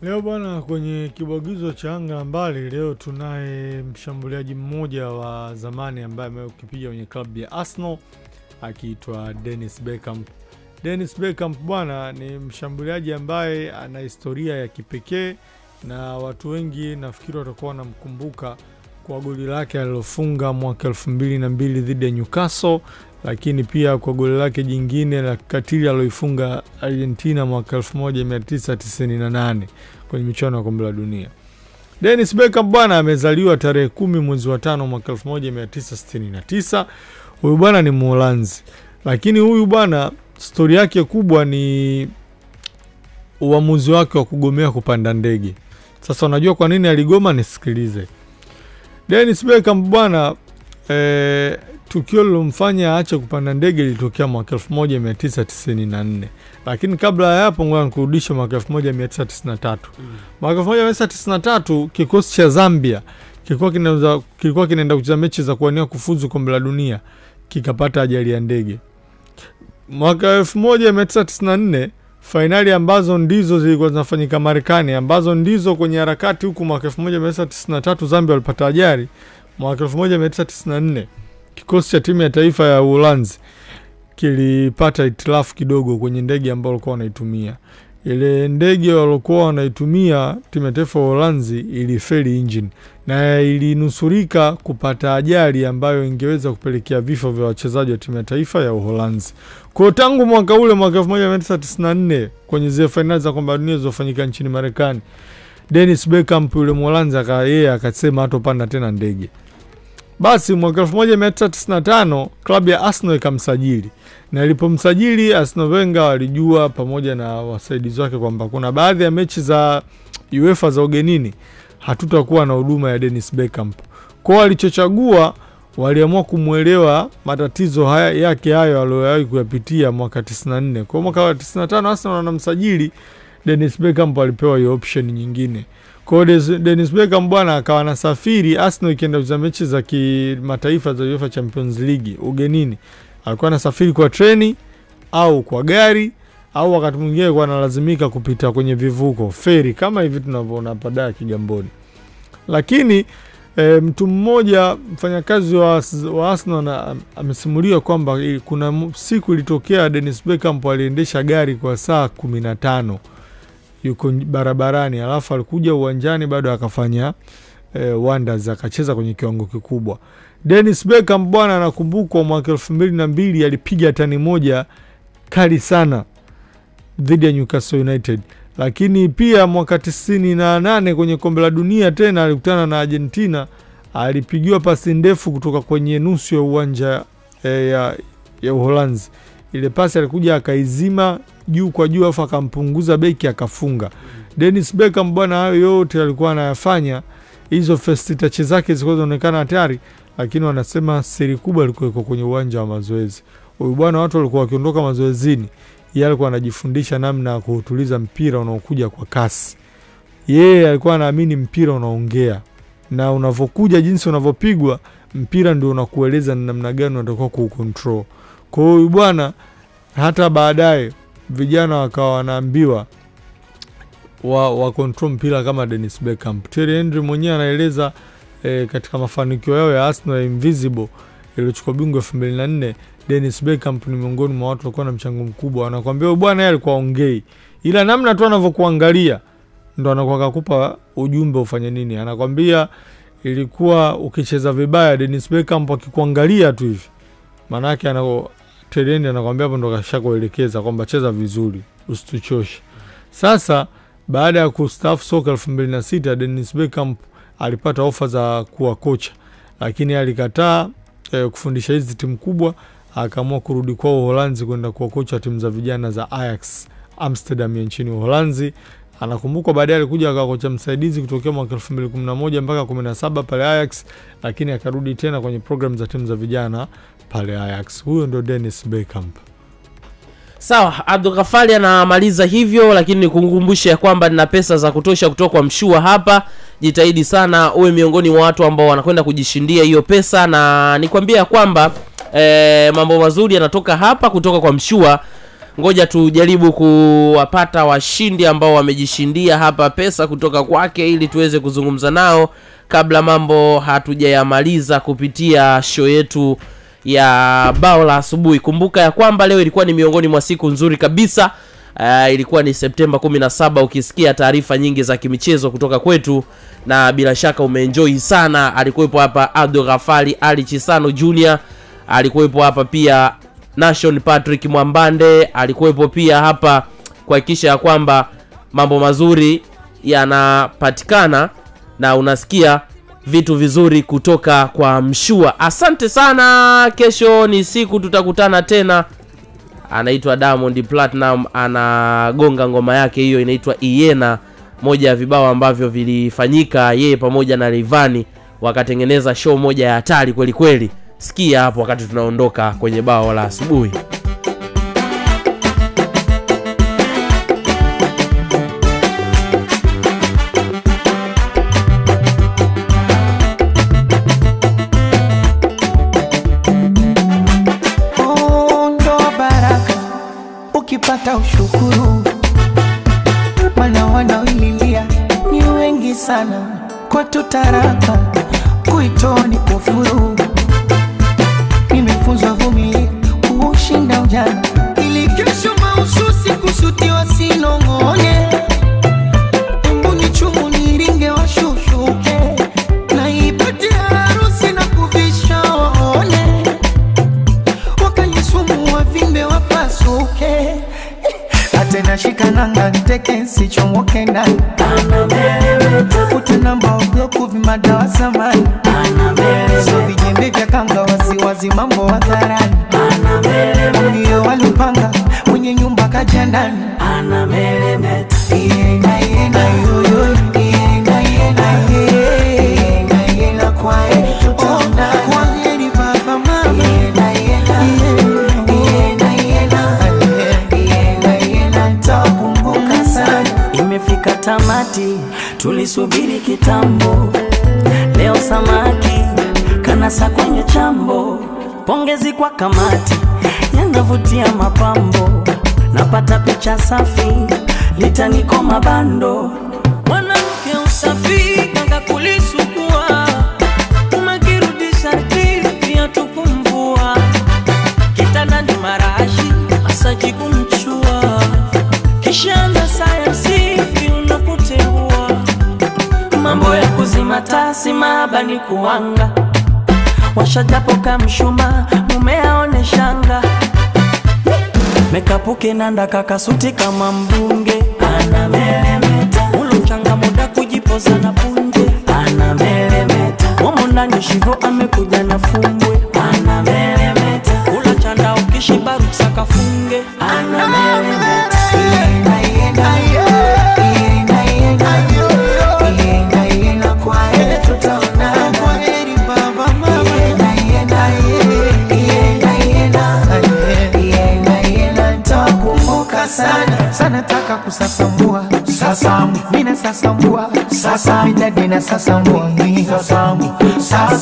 Leo bwana, kwenye kibwagizo cha anga mbali, leo tunaye mshambuliaji mmoja wa zamani ambaye amekipiga kwenye klabu ya Arsenal akiitwa Dennis Bergkamp. Dennis Bergkamp bwana ni mshambuliaji ambaye ana historia ya kipekee na watu wengi nafikiri watakuwa wanamkumbuka kwa goli lake alilofunga mwaka 2002 dhidi ya Newcastle, lakini pia kwa goli lake jingine la katili aliloifunga Argentina mwaka 1998 kwenye michuano ya kombe la dunia. Dennis Bergkamp bwana amezaliwa tarehe 10 mwezi wa 5 mwaka 1969. Huyu bwana ni Mholanzi. Lakini huyu bwana story yake kubwa ni uamuzi wake wa kugomea kupanda ndege. Sasa unajua kwa nini aligoma? Nisikilize. Dennis Bergkamp bwana tukio lilomfanya aache kupanda ndege lilitokea mwaka 1994. Lakini kabla ya hapo ngoja nikurudishe mwaka 1993. Mwaka 1993 kikosi cha Zambia kilikuwa kinaenda kucheza mechi za kuwania kufuzu kombe la dunia, kikapata ajali ya ndege. Mwaka 1994 finali ambazo ndizo zilikuwa zinafanyika Marekani, ambazo ndizo kwenye harakati huku mwaka 1993 Zambia walipata ajali. Mwaka 1994 kikosi cha timu ya taifa ya Uholanzi kilipata itilafu kidogo kwenye ndege ambayo walikuwa wanaitumia. Ile ndege walikuwa wanaitumia timu ya taifa ya Uholanzi ilifeli engine na ilinusurika kupata ajali ambayo ingeweza kupelekea vifo vya wachezaji wa timu ya taifa ya Uholanzi. Kwa tangu mwaka ule mwaka 1994 kwenye zile finali za kombe la dunia zilizofanyika nchini Marekani, Dennis Bergkamp yule Mholanzi akasema hatopanda tena ndege. Basi mwaka 1995 klabu ya Arsenal ikamsajili. Na ilipomsajili, Arsene Wenger walijua pamoja na wasaidizi wake kwamba kuna baadhi ya mechi za UEFA za ugenini hatutakuwa na huduma ya Dennis Bergkamp. Kwa walichochagua, waliamua kumuelewa matatizo yake hayo aliyowahi kuyapitia mwaka 94. Kwa mwaka 95 Arsenal wanamsajili Dennis Bergkamp, alipewa hiyo option nyingine. Kwa Dennis Bergkamp bwana akawa anasafiri Arsenal ikienda kucheza mechi za kimataifa za UEFA Champions League ugenini. Alikuwa anasafiri kwa treni au kwa gari au wakati mwingine kwa analazimika kupita kwenye vivuko, feri kama hivi tunavyoona hapa Dar Kigamboni. Lakini mtu mmoja mfanyakazi wa Arsenal amesimulia kwamba kuna siku ilitokea Dennis Bergkamp aliendesha gari kwa saa 15 yuko barabarani, alafu alikuja uwanjani bado akafanya wonders, akacheza kwenye kiwango kikubwa. Dennis Bergkamp bwana anakumbukwa mwaka 2002 alipiga tani moja kali sana dhidi ya Newcastle United. Lakini pia mwaka 98 kwenye kombe la dunia tena alikutana na Argentina, alipigiwa pasi ndefu kutoka kwenye nusu ya uwanja ya Uholanzi. Ile pasi alikuja akaizima juu kwa juu afa akampunguza beki akafunga. Dennis Bergkamp bwana hayo yote alikuwa anayafanya, hizo first touch zake zilikuwa zinaonekana hatari, lakini wanasema siri kubwa ilikuwa iko kwenye uwanja wa mazoezi. Huyu bwana watu walikuwa wakiondoka mazoezini, yeye alikuwa anajifundisha namna ya kuutuliza mpira unaokuja kwa kasi. Yeye alikuwa anaamini mpira unaongea, na unavokuja jinsi unavopigwa mpira ndio unakueleza namna gani unatakiwa kucontrol. Kwa hiyo bwana hata baadaye vijana wakawa wanaambiwa wa control mpira kama Dennis Bergkamp. Thierry Henry mwenyewe anaeleza katika mafanikio yao ya Arsenal Invisible iliyochukua bingwa 2004, Dennis Bergkamp ni miongoni mwa watu walikuwa na mchango mkubwa. Anakuambia bwana yeye alikuwa ongei, ila namna tu anavyokuangalia ndo anakuwa kukupa ujumbe ufanye nini. Anakuambia ilikuwa ukicheza vibaya Dennis Bergkamp akikuangalia tu hivi, maana yake Thierry Henry anakuambia hapo ndo kashakuelekeza kwamba cheza vizuri, usituchoshe. Sasa baada ya kustaafu soka 2006, Dennis Bergkamp alipata ofa za kuwa kocha, lakini alikataa kufundisha hizi timu kubwa, akaamua kurudi kwa Uholanzi kwenda kuwa kocha timu za vijana za Ajax Amsterdam nchini Uholanzi. Anakumbukwa baadaye alikuja akawa kocha msaidizi kutokea mwaka 2011 mpaka 17 pale Ajax, lakini akarudi tena kwenye program za timu za vijana pale Ajax. Huyo ndo Dennis Bergkamp. Sawa, Abdul Ghafari anamaliza hivyo, lakini nikukumbushe ya kwamba nina pesa za kutosha kutoka kwa Mshua hapa. Jitahidi sana uwe miongoni mwa watu ambao wanakwenda kujishindia hiyo pesa, na nikwambia kwamba mambo mazuri yanatoka hapa kutoka kwa Mshua. ngoja tujaribu kuwapata washindi ambao wamejishindia hapa pesa kutoka kwake ili tuweze kuzungumza nao kabla mambo hatujayamaliza kupitia show yetu ya bao la asubuhi. Kumbuka ya kwamba leo ilikuwa ni miongoni mwa siku nzuri kabisa. Ilikuwa ni Septemba 17. Ukisikia taarifa nyingi za kimichezo kutoka kwetu, na bila shaka umeenjoy sana. Alikuwepo hapa Abdulghafali Ali Chisano Junior, alikuwepo hapa pia Nation Patrick Mwambande, alikuwepo pia hapa kuhakikisha ya kwamba mambo mazuri yanapatikana na unasikia vitu vizuri kutoka kwa Mshua. Asante sana. Kesho ni siku tutakutana tena. Anaitwa Diamond Platinum, anagonga ngoma yake hiyo inaitwa Iena, moja ya vibao ambavyo vilifanyika yeye pamoja na Rayvanny wakatengeneza show moja ya hatari kweli kweli. Sikia hapo wakati tunaondoka kwenye bao la asubuhi. Ukipata ushukuru, maana wanaoililia ni wengi sana. Kwa tutaraka kuitoa ni kufuru. Nimefunzwa vumilia kushinda ujana, ili kesho mahususi kusutiwa sinongone. Mbuni chumu niringe washushuke, na ipate harusi na kuvisha waone. Wakanisumu wavimbe wapasuke, atena shikananga teke sichomoke ndani. Futa namba bloku vimada wa zamani. So vijembe vya kanga wazi mambo hadharani. Ndiyo walupanga mwenye nyumba kaja ndani. Iena yoyo, iena kwa tutaona. Kwa heri baba mama, iena takumbuka sana. Imefika tamati, tulisubiri kitambo. Leo samaki kanasa kwenye chambo. Pongezi kwa kamati, yanavutia mapambo. Napata picha safi, litaniko mabando. Mwanamke usafi, kanga kulisukua. Umekirudisha pia tukumvua. Kitanda ni marashi, masaji kumchua. Kishanda sayansi, unakuteua. Mambo ya kuzima tasi mabani kuanga. Washajapo kamshuma, mumeaone shanga. Mekapuke nanda kakasuti kama mbunge. Anameremeta, ulo changa muda kujipoza na punje. Anameremeta, momo ndani shivo amekuja na fumbwe. Anameremeta, ula chanda ukishiba ruksa kafunge. Anameremeta, iena kwa heri tutaona. Kwa heri baba mama, iena takumbuka sana. Sana taka kusasambua, sasambu mina sasambua, sasa midadi na sasambua, sasambu, sasa